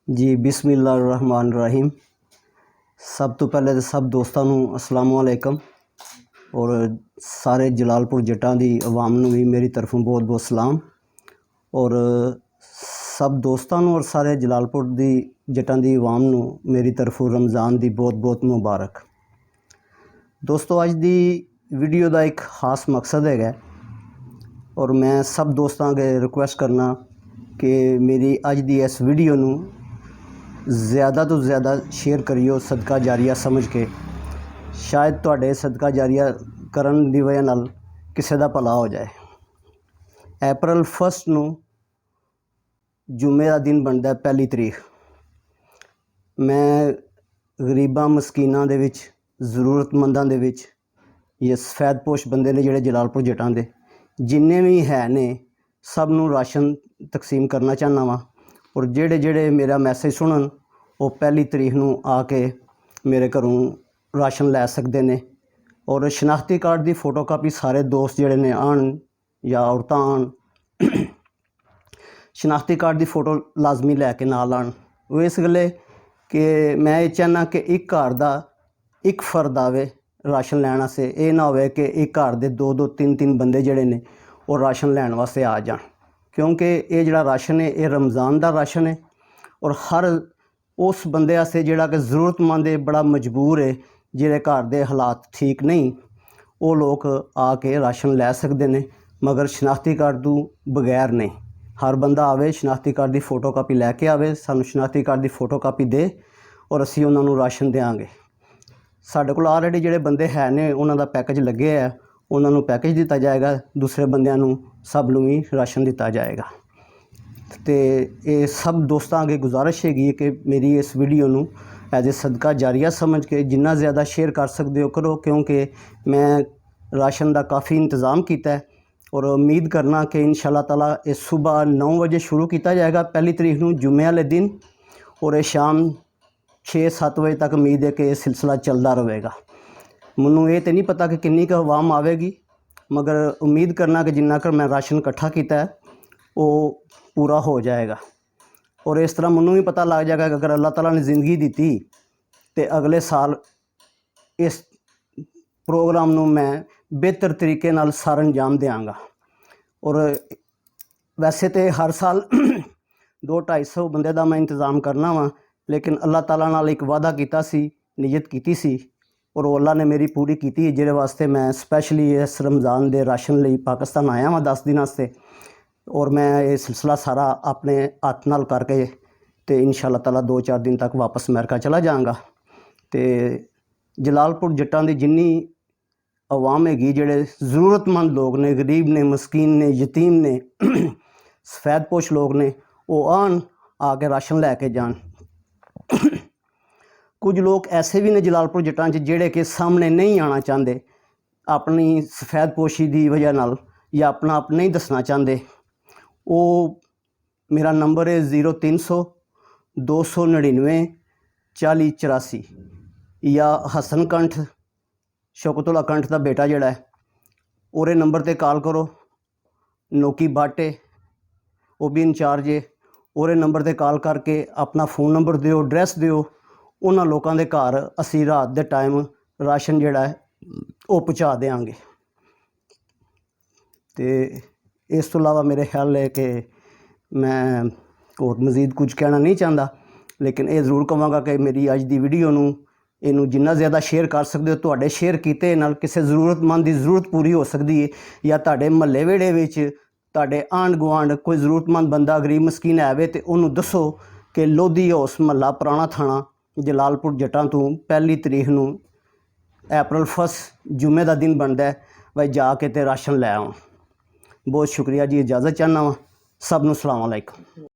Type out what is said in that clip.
जी बिस्मिल्लाहिर्रहमानिर्रहीम। सब तो पहले तो सब दोस्तों नूं अस्सलाम वालेकुम और सारे जलालपुर जट्टां दी अवाम नूं भी मेरी तरफों बहुत बहुत सलाम और सब दोस्तों नूं और सारे जलालपुर दी जट्टां दी अवाम नूं मेरी तरफों रमज़ान दी बहुत बहुत मुबारक। दोस्तों अज दी वीडियो का एक खास मकसद है और मैं सब दोस्तों अगे रिक्वेस्ट करना कि मेरी अज दी इस वीडियो नूं ज़्यादा तो ज़्यादा शेयर करियो सदका जारिया समझ के, शायद तुहाडे सदका जारिया करन दी वजह नाल किसी दा भला हो जाए। अप्रैल 1 नूं जुम्मे का दिन बनता है, पहली तरीक। मैं गरीबां मस्कीनां दे विच, ज़रूरतमंदां दे विच, ये सफैदपोश बंदे ने जिहड़े जलालपुर जट्टां दे जिन्ने भी है ने सब नूं राशन तकसीम करना चाहना वा और जेड़े जेड़े मेरा मैसेज सुनन वो पहली तरीक नूं आके मेरे घरों राशन लै सकते ने और शनाख्ती कार्ड की फोटोकापी सारे दोस्त जेड़े ने आन या औरतां आन शनाख्ती कार्ड की फोटो लाजमी लैके नाल आन। वो इस गल्ले कि मैं ये चाहना कि एक घर दा एक फर्द आवे राशन लैण वास्ते, ये ना होवे कि एक घर दे दो दो तीन तीन बंदे जेड़े ने वो राशन लैण वास्ते आ जान, क्योंकि ये जिहड़ा राशन है ये रमज़ान का राशन है और हर उस बंदे वास्ते जिहड़ा कि ज़रूरतमंद है, बड़ा मजबूर है, जिहड़े घर दे हालात ठीक नहीं, वो लोग आके राशन लै सकते हैं, मगर शनाख्ती कार्ड तो बगैर नहीं। हर बंदा आवे शनाख्ती कार्ड की फोटोकापी लैके आवे, सानू शनाख्ती कार्ड की फोटोकापी दे और असी उन्होंने राशन देंगे। साढ़े कोल ऑलरेडी जिहड़े बंदे है ने उन्हों दा पैकेज लगे है, उन्होंने पैकेज दिता जाएगा, दूसरे बंदियां नूं सब नूं भी राशन दिता जाएगा। तो ये सब दोस्तों अगे गुजारिश हैगी कि मेरी इस वीडियो नूं एज ए सदका जारिया समझ के जिन्ना ज़्यादा शेयर कर सकते हो करो, क्योंकि मैं राशन का काफ़ी इंतज़ाम किया है और उम्मीद करना कि इंशाअल्लाह ताला ये सुबह 9 बजे शुरू किया जाएगा पहली तरीक नूं जुम्मे वाले दिन और ये शाम 6-7 बजे तक उम्मीद है कि यह सिलसिला चलता रहेगा। मैनू ये तो नहीं पता कि किन्नी क अवाम आवेगी, मगर उम्मीद करना कि जिन्ना कर मैं राशन इकट्ठा किया है वो पूरा हो जाएगा और इस तरह मैनू भी पता लग जाएगा कि अगर अल्लाह ताला ने ज़िंदगी दी तो अगले साल इस प्रोग्राम नूं मैं बेहतर तरीके नाल सार अंजाम देंगा। और वैसे तो हर साल 200-250 बंदे का मैं इंतज़ाम करना वा, लेकिन अल्लाह ताला नाल एक वादा किया सी, नीयत की सी और अल्लाह ने मेरी पूरी की, जिहदे वास्ते मैं स्पैशली इस रमज़ान के राशन लई पाकिस्तान आया वां 10 दिन वास्ते और मैं ये सिलसिला सारा अपने हत्थ नाल करके तो इंशाअल्लाह ताला 2-4 दिन तक वापस अमेरिका चला जाऊँगा। तो जलालपुर जट्टां दी जिन्नी अवाम हैगी, जिहड़े ज़रूरतमंद लोग ने, गरीब ने, मस्कीन ने, यतीम ने, सफैदपोश लोग ने, वो आन आके राशन लैके जान। कुछ लोग ऐसे भी ने जलालपुर जट्टां च जिहड़े कि सामने नहीं आना चाहते अपनी सफैदपोशी की वजह नाल या अपना आप नहीं दसना चाहते। वो मेरा नंबर है 0300 299 4084 या हसन कंठ शौकतुल्ला कंठ का बेटा जिहड़ा है ओरे नंबर ते कॉल करो। नोकी बाटे वो भी इंचार्ज है, ओरे नंबर ते कॉल करके अपना फ़ोन नंबर दिओ, एड्रैस दिओ, उन्होंने लोगों के घर असी रात के टाइम राशन जिहड़ा है वो पहुँचा देंगे। तो इस तो अलावा मेरे ख्याल है कि मैं और मज़ीद कुछ कहना नहीं चाहता, लेकिन ये ज़रूर कहांगा कि मेरी अज की वीडियो नूं इनू जिन्ना ज़्यादा शेयर कर सकते हो, तुहाडे शेयर कीते नाल किसी ज़रूरतमंद की ज़रूरत पूरी हो सकती है, या तुहाडे महल्ले वेड़े विच तुहाडे आंढ गुआंढ कोई ज़रूरतमंद बंदा गरीब मस्कीन है तो उन्होंने दसो कि लोधी हाउस महल्ला पुराना थाना जलालपुर जट्टां तो पहली तरीक नूं अप्रैल 1 जुम्मे का दिन बनता है, भाई जाके तो राशन लै आओ। बहुत शुक्रिया जी, इजाज़त चाहना वा। सब नूं अस्सलाम वालेकुम।